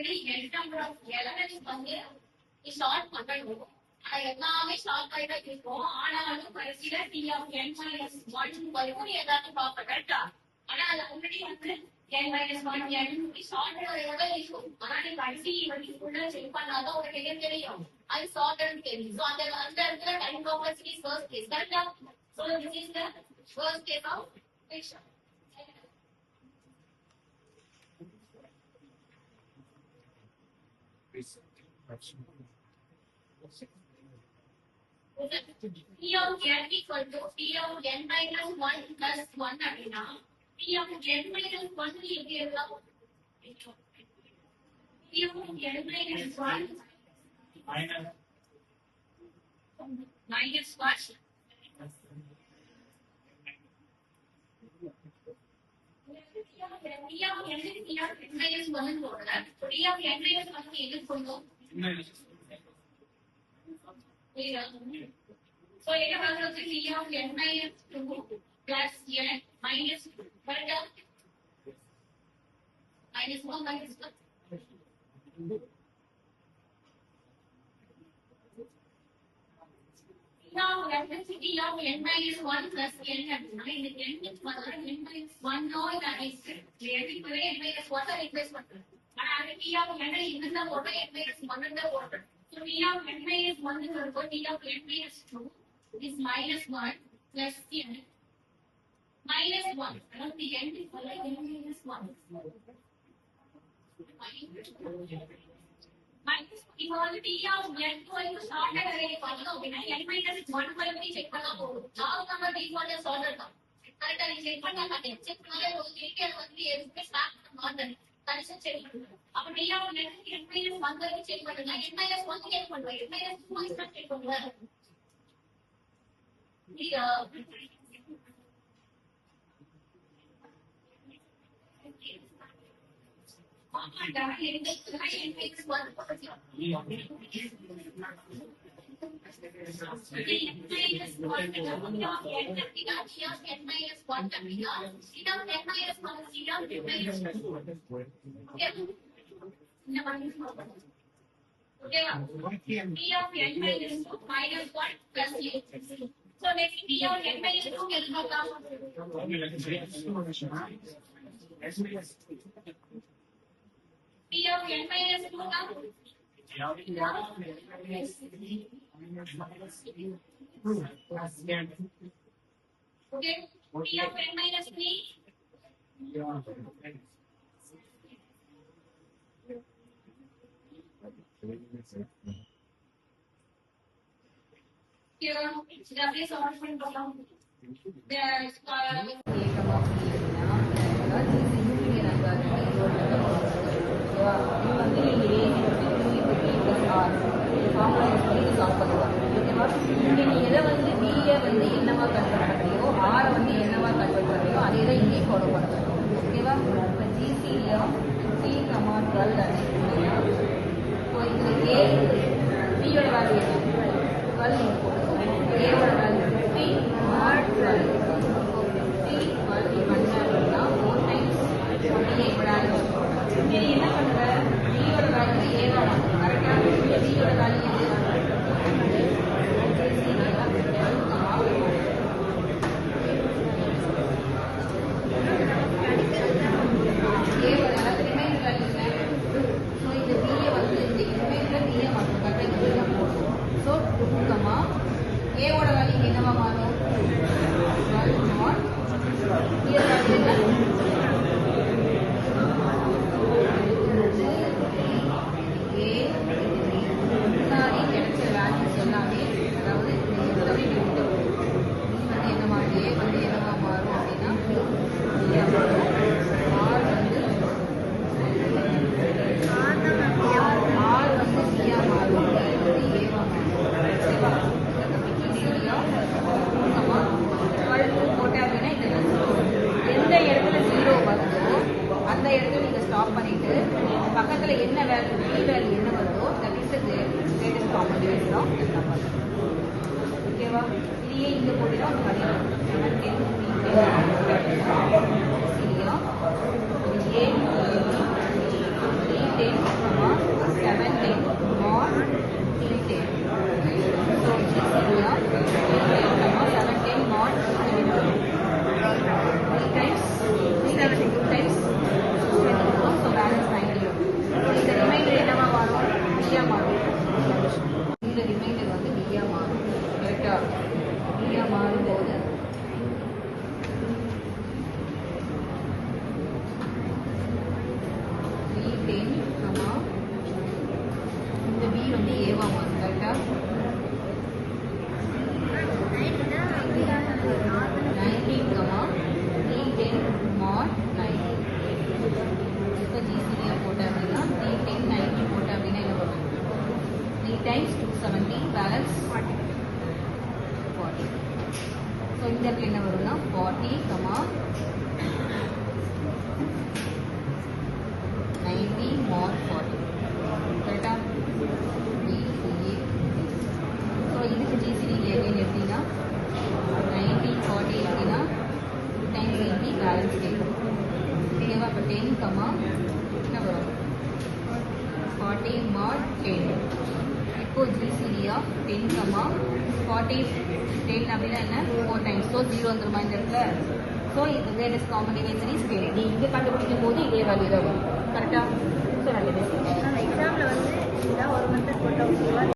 Already n number of elements வந்து short பண்ணணும். ஆனா எல்லாமே ஷார்ட் ஆயிட்டா இருக்கும். ஆனாலும் கடைசியில t of n minus 1 வரைக்கும் ஏதாவது பார்ப்போம். கரெக்டா? ஆனா அது ஆல்ரெடி வந்து n minus 1 n ஷார்ட் இருக்கும். ஆனா நீ கடைசி வரைக்கும் செக் பண்ணாதான் உனக்கு என்ன தெரியும், அது ஷார்ட் தெரியும். ஸோ அந்த இடத்துல time complexity is first case. கரெக்டா? So this is the first case of fiction. T of n equal to T of n minus 1 plus 1 அப்படின்னா T of n minus 1 எப்படி எழுதலாம்? T of n minus 1 minus 1 T of n minus 1 போடுறேன். T of n minus 1 எது சொல்லும்? So ये बात होती है T of n minus 2 plus n minus बटा minus 1 minus 1. Now electricity of n minus 1 plus n அப்படின்னா இந்த n मतलब n minus 1 நோ இத ஐஸ் ஏற்கனவே n minus 1 தான் ரிப்ளேஸ் பண்றோம். ஆனா அந்த T of n இந்த போட்டா n minus 1 தான் போடுறோம். So T of n minus 1 க்கு வரும்போது T of n minus 2 is minus 1 plus n minus 1. அதாவது n equal to n minus 1. Minus இப்போ வந்து T of n வந்து ஷார்ட் அரே பண்ணனும் அப்படின்னா n minus 1 வரைக்கும் செக் பண்ணா போதும். லாக் நம்பர் டிஃபால்ட் ஷார்ட் தான். கரெக்ட்டா நீ செக் பண்ணா காட்டேன். செக் பண்ணாலே ஒரு திருப்பி அது வந்து எதுவுமே ஸ்டார்ட் பண்ண மாட்டேன். கரெக்ட்டா செக் பண்ணுங்க. அப்ப T of n minus 1 வரைக்கும் செக் பண்ணுங்க. n minus 1 செக் பண்ணுங்க. n minus 2 செக் பண்ணுங்க. So next T of n minus 2 எழுதலாம். T of n minus 2 का okay. T of n minus 3 here W solution problem there எதை வந்து BA வந்து என்னவா கன்வெர்ட் பண்றியோ ஆரை வந்து என்னவா கன்வெர்ட் பண்றியோ அதே தான் இங்கே ஃபாலோ பண்ணுறோம். ஓகேவா? இப்போ ஜிசியில் 3, 12 இப்போ இதில் ஏ பியோட வேல்யூ என்ன 12 போடுறோம். ஏவோட வேல்யூ 15 ஆர் 12 15 12 பண்ணா 4 டைம்ஸ் பிஏவோட வேல்யூ. இங்கே என்ன பண்ணுற பியோட வேல்யூ ஏவா மாற்றும். கரெக்டாக பியோட வேல்யூ ஏவோட வேல்யூ என்னவா மாறும்? முன்னாடி கிடைச்ச வேல்யூஸ் எல்லாமே அதாவது என்னவா ஏ வந்து என்னவா மாறும் அப்படின்னா ஆர் வந்து சியா மாறும், ஏவா மாறும். எந்த இடத்துல 0 வருதோ அந்த இடத்துல நீங்க ஸ்டாப் பண்ணிட்டு பக்கத்துல என்ன வேல்யூ பி வேல்யூ என்ன வருதோ that is the greatest common divisor of the number. ஓகேவா? இதையே இங்க போட்டுட்டா உங்களுக்கு சரியா? ஏ 3 10 17 mod T10. So GCD of T10, 17 mod 3 times 2 times 24, so balance 90. இந்த ரிமைண்டர் என்னவா மாறும்? பியா மாறும். இந்த ரிமைண்டர் வந்து பியா மாறும். கரெக்டா? பியா மாறும்போது இந்த பி வந்து ஏவா மாறும். கரெக்டா? 19, T10 mod 90. இப்போ GCD போட்டேன் அப்படின்னா T10 90 போட்டேன் அப்படின்னா என்ன வரும்? 3 times 270 balance 40. ஸோ இந்த இடத்துல என்ன வரும்னா 40, 90 mod 40. கரெக்டா? ஸோ இதுக்கு GCD எகைன் எப்படின்னா 90 40 எப்படின்னா 2 times 80 பேலன்ஸ் கேட்கும். ஓகேவா? இப்போ 10, என்ன வரும்? 40 mod 10. இப்போ GCD ஆஃப் 10, 40 10 அப்படின்னா என்ன? 4 times. ஸோ 0 வந்துருமா இந்த இடத்துல? ஸோ இது கிரேட்டஸ்ட் காமன் டிவைசர் இஸ் 10. நீ இங்கே கண்டுபிடிக்கும் போது இதே வேல்யூ தான் வரும். கரெக்டா? ஸோ ரெண்டு பேர் எக்ஸாமில் வந்து இதான் ஒரு மெத்தட் போட்டோம்.